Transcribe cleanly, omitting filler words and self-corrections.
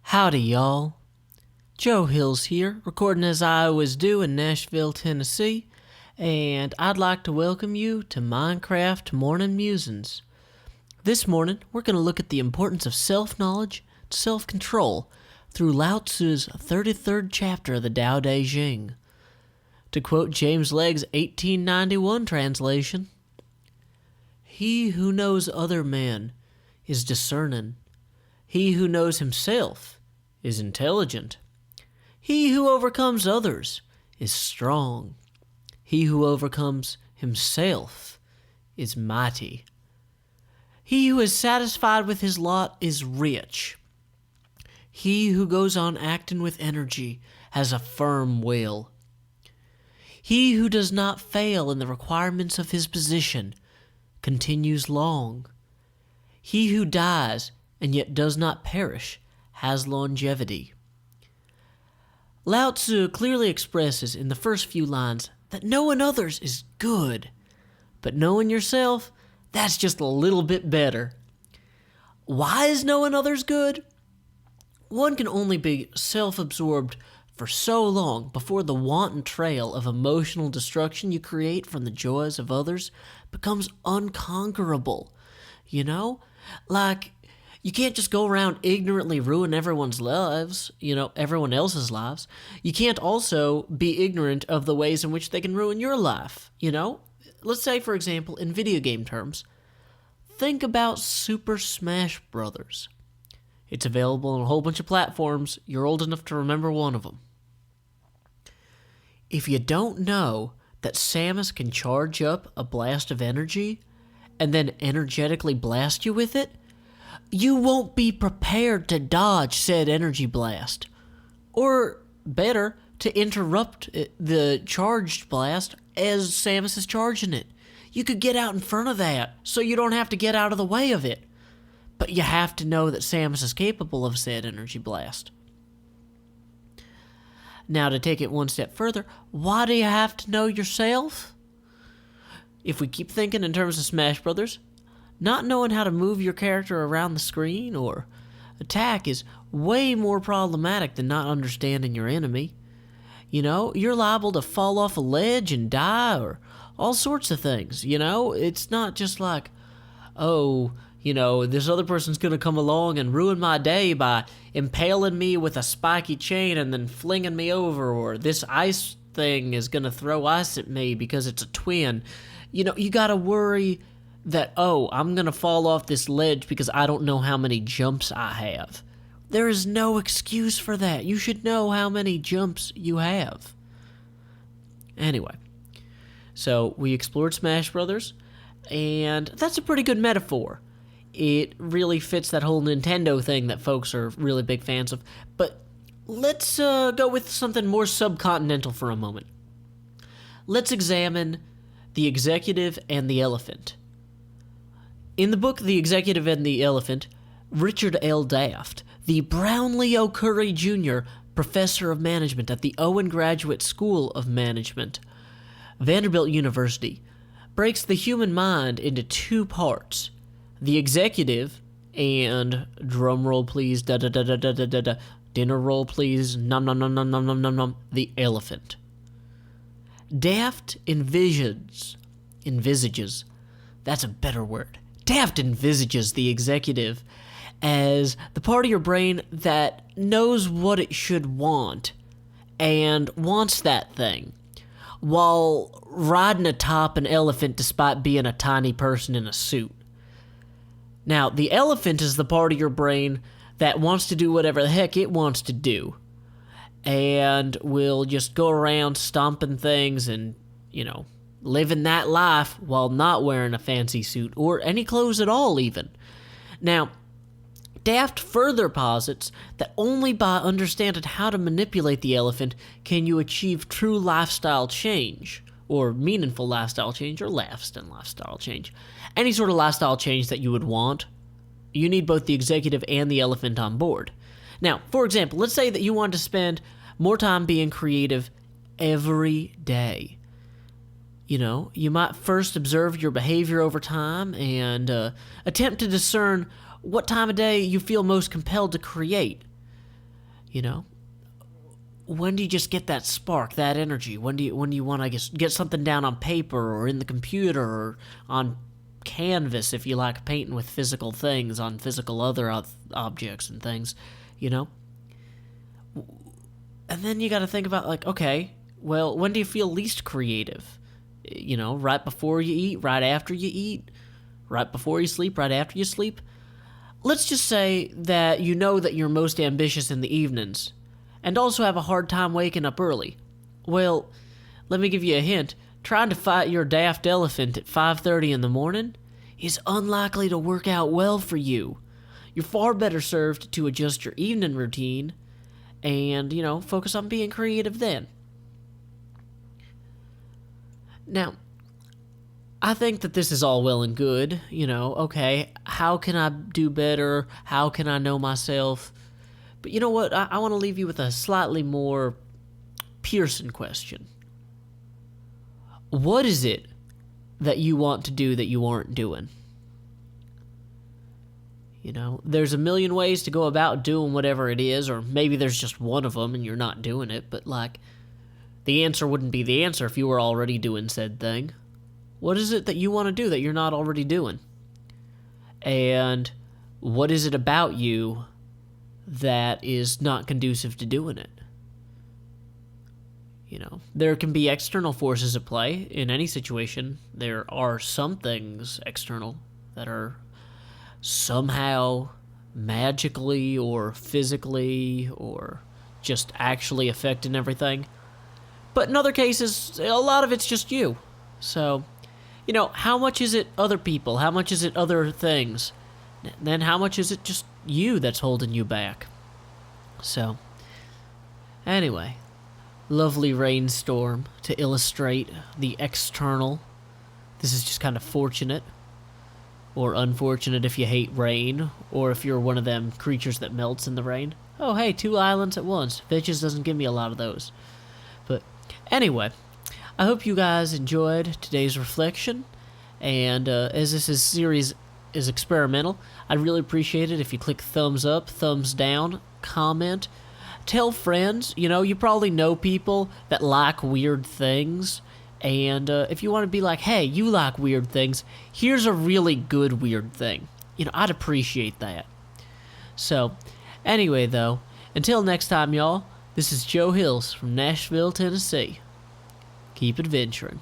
Howdy, y'all. Joe Hills here, recording as I always do in Nashville, Tennessee, and I'd like to welcome you to Minecraft Morning Musings. This morning, we're going to look at the importance of self-knowledge and self-control through Lao Tzu's 33rd chapter of the Dao de Jing. To quote James Legge's 1891 translation, "He who knows other men is discerning. He who knows himself is intelligent. He who overcomes others is strong. He who overcomes himself is mighty. He who is satisfied with his lot is rich. He who goes on acting with energy has a firm will. He who does not fail in the requirements of his position continues long. He who dies and yet does not perish has longevity." Lao Tzu clearly expresses in the first few lines that knowing others is good, but knowing yourself, that's just a little bit better. Why is knowing others good? One can only be self-absorbed for so long before the wanton trail of emotional destruction you create from the joys of others becomes unconquerable. Like, you can't just go around ignorantly ruin everyone's lives, everyone else's lives. You can't also be ignorant of the ways in which they can ruin your life, Let's say, for example, in video game terms, think about Super Smash Brothers. It's available on a whole bunch of platforms. You're old enough to remember one of them. If you don't know that Samus can charge up a blast of energy and then energetically blast you with it, you won't be prepared to dodge said energy blast. Or, better, to interrupt the charged blast as Samus is charging it. You could get out in front of that so you don't have to get out of the way of it. But you have to know that Samus is capable of said energy blast. Now, to take it one step further, why do you have to know yourself? If we keep thinking in terms of Smash Brothers, not knowing how to move your character around the screen or attack is way more problematic than not understanding your enemy. You're liable to fall off a ledge and die or all sorts of things, It's not just like, this other person's going to come along and ruin my day by impaling me with a spiky chain and then flinging me over, or this ice thing is going to throw ice at me because it's a twin. You got to worry that, I'm going to fall off this ledge because I don't know how many jumps I have. There is no excuse for that. You should know how many jumps you have. Anyway, so we explored Smash Brothers, and that's a pretty good metaphor. It really fits that whole Nintendo thing that folks are really big fans of. But let's go with something more subcontinental for a moment. Let's examine the executive and the elephant. In the book The Executive and the Elephant, Richard L. Daft, the Brownlee O'Curry Jr. Professor of Management at the Owen Graduate School of Management, Vanderbilt University, breaks the human mind into two parts: the executive and, drum roll please, da-da-da-da-da-da-da, dinner roll please, nom-nom-nom-nom-nom-nom-nom, the elephant. Daft envisages, that's a better word. Daft envisages the executive as the part of your brain that knows what it should want and wants that thing, while riding atop an elephant despite being a tiny person in a suit. Now, the elephant is the part of your brain that wants to do whatever the heck it wants to do, and will just go around stomping things and, living that life while not wearing a fancy suit or any clothes at all even. Now, Daft further posits that only by understanding how to manipulate the elephant can you achieve true lifestyle change, or meaningful lifestyle change, or lasting lifestyle change. Any sort of lifestyle change that you would want, you need both the executive and the elephant on board. Now, for example, let's say that you want to spend more time being creative every day. You might first observe your behavior over time and attempt to discern what time of day you feel most compelled to create. You know, when do you just get that spark, that energy? When do you want to get something down on paper or in the computer or on canvas if you like painting with physical things on physical other objects and things, you know? And then you got to think about, like, okay, well, when do you feel least creative? You know, right before you eat, right after you eat, right before you sleep, right after you sleep. Let's just say that you know that you're most ambitious in the evenings and also have a hard time waking up early. Well, let me give you a hint. Trying to fight your daft elephant at 5:30 in the morning is unlikely to work out well for you. You're far better served to adjust your evening routine and, you know, focus on being creative then. Now, I think that this is all well and good, you know, okay, how can I do better? How can I know myself? But you know what? I want to leave you with a slightly more piercing question. What is it that you want to do that you aren't doing? You know, there's a million ways to go about doing whatever it is, or maybe there's just one of them and you're not doing it, but like, the answer wouldn't be the answer if you were already doing said thing. What is it that you want to do that you're not already doing? And what is it about you that is not conducive to doing it? You know, there can be external forces at play in any situation. There are some things external that are somehow magically or physically or just actually affecting everything. But in other cases, a lot of it's just you. So, you know, how much is it other people? How much is it other things? Then how much is it just you that's holding you back? So, anyway, lovely rainstorm to illustrate the external. This is just kind of fortunate. Or unfortunate if you hate rain, or if you're one of them creatures that melts in the rain. Oh, hey, 2 islands at once. Bitches doesn't give me a lot of those. But anyway, I hope you guys enjoyed today's reflection. And as this series is experimental, I'd really appreciate it if you click thumbs up, thumbs down, comment. Tell friends. You know, you probably know people that like weird things. And if you want to be like, hey, you like weird things, here's a really good weird thing. You know, I'd appreciate that. So, anyway, though, until next time, y'all, this is Joe Hills from Nashville, Tennessee. Keep adventuring.